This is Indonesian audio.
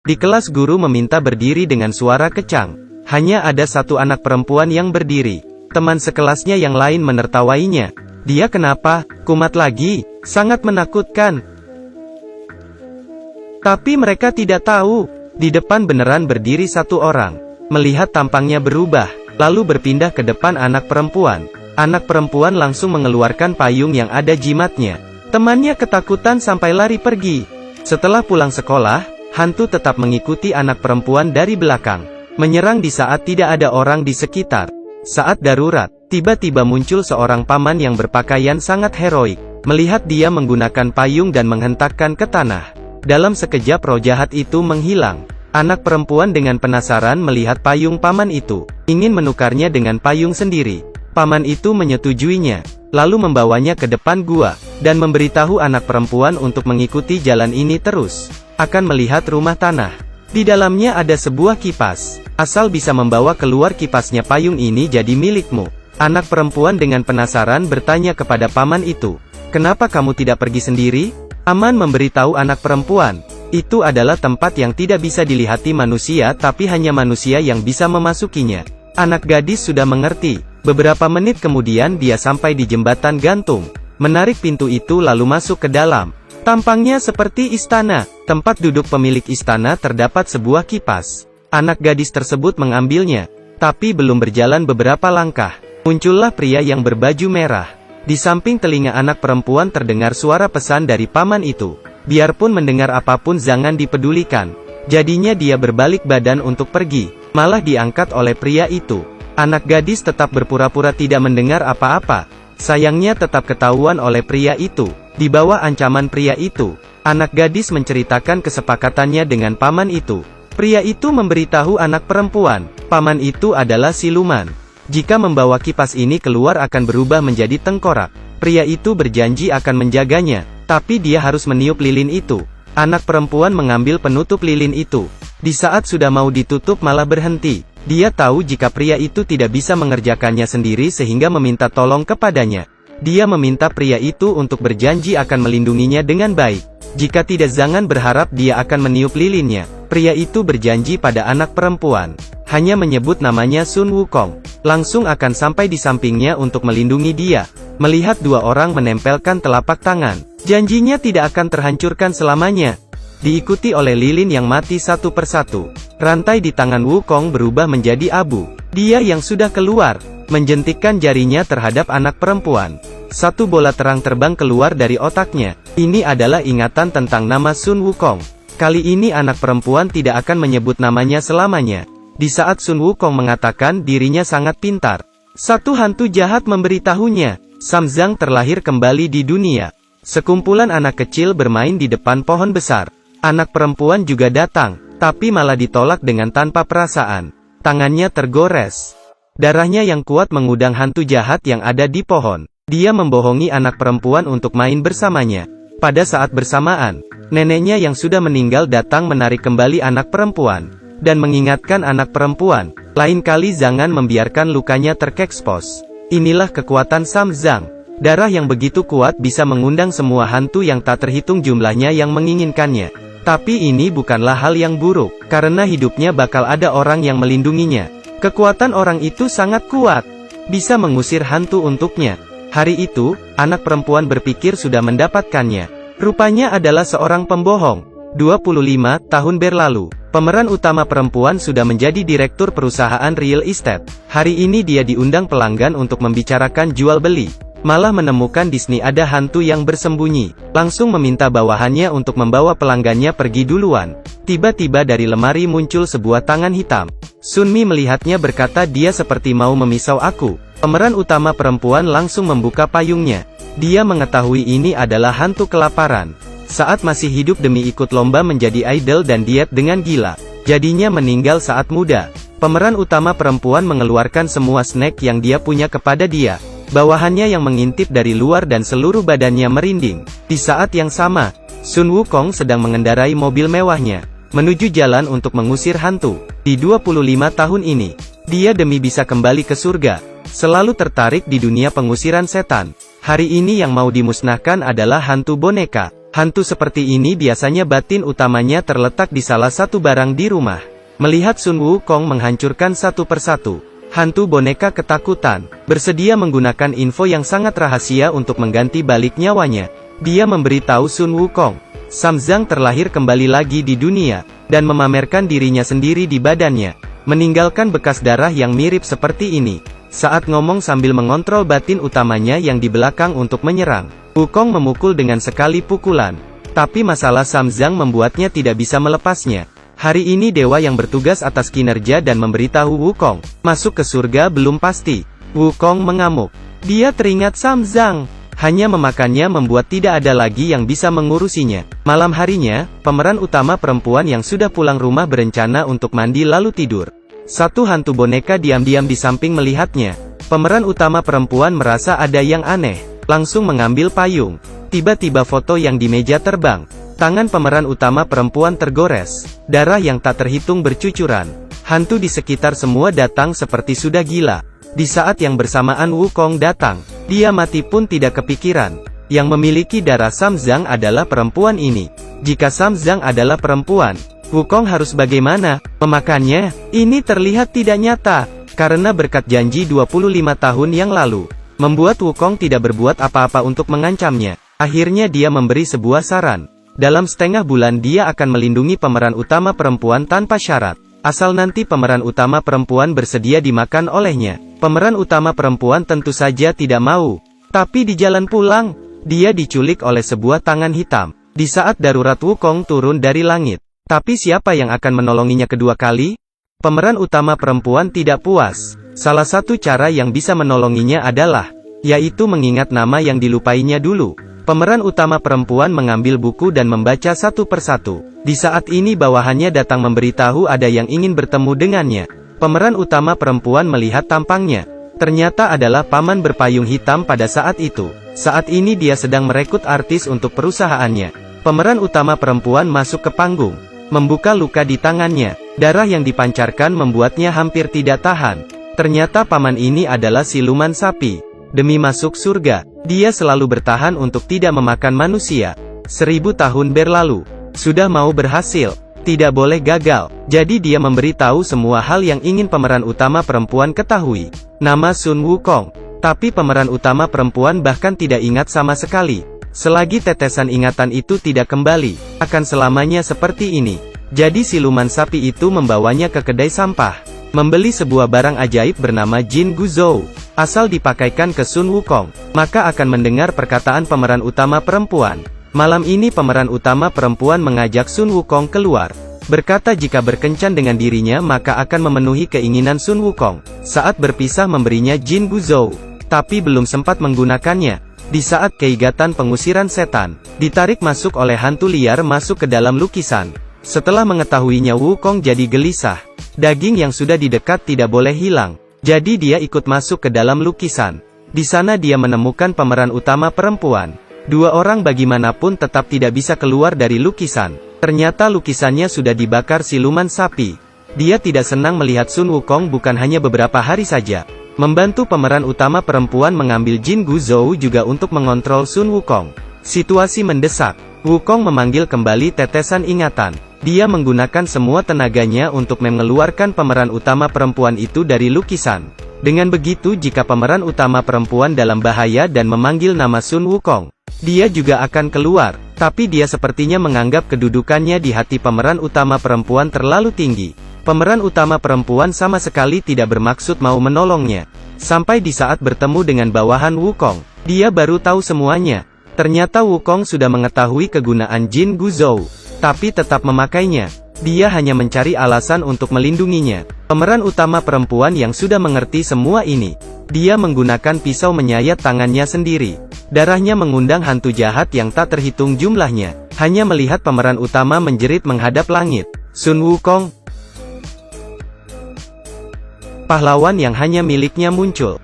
Di kelas guru meminta berdiri dengan suara kecang. Hanya ada satu anak perempuan yang berdiri. Teman sekelasnya yang lain menertawainya. Dia kenapa? Kumat lagi? Sangat menakutkan. Tapi mereka tidak tahu. Di depan beneran berdiri satu orang. Melihat tampangnya berubah, lalu berpindah ke depan anak perempuan. Anak perempuan langsung mengeluarkan payung yang ada jimatnya. Temannya ketakutan sampai lari pergi. Setelah pulang sekolah, hantu tetap mengikuti anak perempuan dari belakang. Menyerang di saat tidak ada orang di sekitar. Saat darurat, tiba-tiba muncul seorang paman yang berpakaian sangat heroik. Melihat dia menggunakan payung dan menghentakkan ke tanah. Dalam sekejap roh jahat itu menghilang. Anak perempuan dengan penasaran melihat payung paman itu. Ingin menukarnya dengan payung sendiri. Paman itu menyetujuinya. Lalu membawanya ke depan gua. Dan memberitahu anak perempuan untuk mengikuti jalan ini terus. Akan melihat rumah tanah. Di dalamnya ada sebuah kipas. Asal bisa membawa keluar kipasnya payung ini jadi milikmu. Anak perempuan dengan penasaran bertanya kepada paman itu. Kenapa kamu tidak pergi sendiri? Paman memberitahu anak perempuan. Itu adalah tempat yang tidak bisa dilihati manusia tapi hanya manusia yang bisa memasukinya. Anak gadis sudah mengerti. Beberapa menit kemudian dia sampai di jembatan gantung. Menarik pintu itu lalu masuk ke dalam. Tampangnya seperti istana. Tempat duduk pemilik istana terdapat sebuah kipas. Anak gadis tersebut mengambilnya. Tapi belum berjalan beberapa langkah. Muncullah pria yang berbaju merah. Di samping telinga anak perempuan terdengar suara pesan dari paman itu. Biarpun mendengar apapun jangan dipedulikan. Jadinya dia berbalik badan untuk pergi. Malah diangkat oleh pria itu. Anak gadis tetap berpura-pura tidak mendengar apa-apa. Sayangnya tetap ketahuan oleh pria itu. Di bawah ancaman pria itu, anak gadis menceritakan kesepakatannya dengan paman itu. Pria itu memberitahu anak perempuan, paman itu adalah siluman. Jika membawa kipas ini keluar akan berubah menjadi tengkorak. Pria itu berjanji akan menjaganya, tapi dia harus meniup lilin itu. Anak perempuan mengambil penutup lilin itu. Di saat sudah mau ditutup malah berhenti. Dia tahu jika pria itu tidak bisa mengerjakannya sendiri sehingga meminta tolong kepadanya. Dia meminta pria itu untuk berjanji akan melindunginya dengan baik. Jika tidak jangan berharap dia akan meniup lilinnya. Pria itu berjanji pada anak perempuan. Hanya menyebut namanya Sun Wukong. Langsung akan sampai di sampingnya untuk melindungi dia. Melihat dua orang menempelkan telapak tangan. Janjinya tidak akan terhancurkan selamanya. Diikuti oleh lilin yang mati satu persatu. Rantai di tangan Wukong berubah menjadi abu. Dia yang sudah keluar, menjentikkan jarinya terhadap anak perempuan. Satu bola terang terbang keluar dari otaknya. Ini adalah ingatan tentang nama Sun Wukong. Kali ini anak perempuan tidak akan menyebut namanya selamanya. Di saat Sun Wukong mengatakan dirinya sangat pintar, satu hantu jahat memberitahunya, Sam Zhang terlahir kembali di dunia. Sekumpulan anak kecil bermain di depan pohon besar. Anak perempuan juga datang, tapi malah ditolak dengan tanpa perasaan. Tangannya tergores. Darahnya yang kuat mengundang hantu jahat yang ada di pohon. Dia membohongi anak perempuan untuk main bersamanya. Pada saat bersamaan, neneknya yang sudah meninggal datang menarik kembali anak perempuan. Dan mengingatkan anak perempuan, lain kali jangan membiarkan lukanya terkekspos. Inilah kekuatan Sam Zhang. Darah yang begitu kuat bisa mengundang semua hantu yang tak terhitung jumlahnya yang menginginkannya. Tapi ini bukanlah hal yang buruk, karena hidupnya bakal ada orang yang melindunginya. Kekuatan orang itu sangat kuat, bisa mengusir hantu untuknya. Hari itu, anak perempuan berpikir sudah mendapatkannya. Rupanya adalah seorang pembohong. 25 tahun berlalu, pemeran utama perempuan sudah menjadi direktur perusahaan real estate. Hari ini dia diundang pelanggan untuk membicarakan jual beli. Malah menemukan Disney ada hantu yang bersembunyi. Langsung meminta bawahannya untuk membawa pelanggannya pergi duluan. Tiba-tiba dari lemari muncul sebuah tangan hitam. Sunmi melihatnya berkata dia seperti mau memisau aku. Pemeran utama perempuan langsung membuka payungnya. Dia mengetahui ini adalah hantu kelaparan. Saat masih hidup demi ikut lomba menjadi idol dan diet dengan gila. Jadinya meninggal saat muda. Pemeran utama perempuan mengeluarkan semua snack yang dia punya kepada dia. Bawahannya yang mengintip dari luar dan seluruh badannya merinding. Di saat yang sama, Sun Wukong sedang mengendarai mobil mewahnya, menuju jalan untuk mengusir hantu. Di 25 tahun ini, dia demi bisa kembali ke surga, selalu tertarik di dunia pengusiran setan. Hari ini yang mau dimusnahkan adalah hantu boneka. Hantu seperti ini biasanya batin utamanya terletak di salah satu barang di rumah. Melihat Sun Wukong menghancurkan satu persatu, hantu boneka ketakutan, bersedia menggunakan info yang sangat rahasia untuk mengganti balik nyawanya. Dia memberitahu Sun Wukong, Sam Zhang terlahir kembali lagi di dunia, dan memamerkan dirinya sendiri di badannya, meninggalkan bekas darah yang mirip seperti ini. Saat ngomong sambil mengontrol batin utamanya yang di belakang untuk menyerang, Wukong memukul dengan sekali pukulan. Tapi masalah Sam Zhang membuatnya tidak bisa melepasnya. Hari ini dewa yang bertugas atas kinerja dan memberitahu Wukong, masuk ke surga belum pasti. Wukong mengamuk. Dia teringat Sam Zhang. Hanya memakannya membuat tidak ada lagi yang bisa mengurusinya. Malam harinya, pemeran utama perempuan yang sudah pulang rumah berencana untuk mandi lalu tidur. Satu hantu boneka diam-diam di samping melihatnya. Pemeran utama perempuan merasa ada yang aneh, langsung mengambil payung. Tiba-tiba foto yang di meja terbang. Tangan pemeran utama perempuan tergores. Darah yang tak terhitung bercucuran. Hantu di sekitar semua datang seperti sudah gila. Di saat yang bersamaan Wukong datang, dia mati pun tidak kepikiran. Yang memiliki darah Sam Zhang adalah perempuan ini. Jika Sam Zhang adalah perempuan, Wukong harus bagaimana? Memakannya? Ini terlihat tidak nyata, karena berkat janji 25 tahun yang lalu, membuat Wukong tidak berbuat apa-apa untuk mengancamnya. Akhirnya dia memberi sebuah saran. Dalam setengah bulan dia akan melindungi pemeran utama perempuan tanpa syarat. Asal nanti pemeran utama perempuan bersedia dimakan olehnya. Pemeran utama perempuan tentu saja tidak mau. Tapi di jalan pulang, dia diculik oleh sebuah tangan hitam. Di saat darurat Wukong turun dari langit. Tapi siapa yang akan menolonginya kedua kali? Pemeran utama perempuan tidak puas. Salah satu cara yang bisa menolonginya adalah, yaitu mengingat nama yang dilupainya dulu. Pemeran utama perempuan mengambil buku dan membaca satu persatu. Di saat ini bawahannya datang memberitahu ada yang ingin bertemu dengannya. Pemeran utama perempuan melihat tampangnya. Ternyata adalah paman berpayung hitam pada saat itu. Saat ini dia sedang merekrut artis untuk perusahaannya. Pemeran utama perempuan masuk ke panggung, membuka luka di tangannya. Darah yang dipancarkan membuatnya hampir tidak tahan. Ternyata paman ini adalah siluman sapi. Demi masuk surga, dia selalu bertahan untuk tidak memakan manusia. 1000 tahun berlalu. Sudah mau berhasil. Tidak boleh gagal. Jadi dia memberitahu semua hal yang ingin pemeran utama perempuan ketahui. Nama Sun Wukong. Tapi pemeran utama perempuan bahkan tidak ingat sama sekali. Selagi tetesan ingatan itu tidak kembali, akan selamanya seperti ini. Jadi siluman sapi itu membawanya ke kedai sampah, membeli sebuah barang ajaib bernama Jin Guzhou. Asal dipakaikan ke Sun Wukong, maka akan mendengar perkataan pemeran utama perempuan. Malam ini pemeran utama perempuan mengajak Sun Wukong keluar. Berkata jika berkencan dengan dirinya maka akan memenuhi keinginan Sun Wukong. Saat berpisah memberinya Jin Guzhou, tapi belum sempat menggunakannya. Di saat keigatan pengusiran setan, ditarik masuk oleh hantu liar masuk ke dalam lukisan. Setelah mengetahuinya Wukong jadi gelisah. Daging yang sudah didekat tidak boleh hilang. Jadi dia ikut masuk ke dalam lukisan. Di sana dia menemukan pemeran utama perempuan. Dua orang bagaimanapun tetap tidak bisa keluar dari lukisan. Ternyata lukisannya sudah dibakar siluman sapi. Dia tidak senang melihat Sun Wukong bukan hanya beberapa hari saja. Membantu pemeran utama perempuan mengambil Jin Guzhou juga untuk mengontrol Sun Wukong. Situasi mendesak. Wukong memanggil kembali tetesan ingatan. Dia menggunakan semua tenaganya untuk mengeluarkan pemeran utama perempuan itu dari lukisan. Dengan begitu jika pemeran utama perempuan dalam bahaya dan memanggil nama Sun Wukong, dia juga akan keluar. Tapi dia sepertinya menganggap kedudukannya di hati pemeran utama perempuan terlalu tinggi. Pemeran utama perempuan sama sekali tidak bermaksud mau menolongnya. Sampai di saat bertemu dengan bawahan Wukong, dia baru tahu semuanya. Ternyata Wukong sudah mengetahui kegunaan Jin Guzhou, tapi tetap memakainya. Dia hanya mencari alasan untuk melindunginya. Pemeran utama perempuan yang sudah mengerti semua ini, dia menggunakan pisau menyayat tangannya sendiri. Darahnya mengundang hantu jahat yang tak terhitung jumlahnya. Hanya melihat pemeran utama menjerit menghadap langit. Sun Wukong, pahlawan yang hanya miliknya muncul.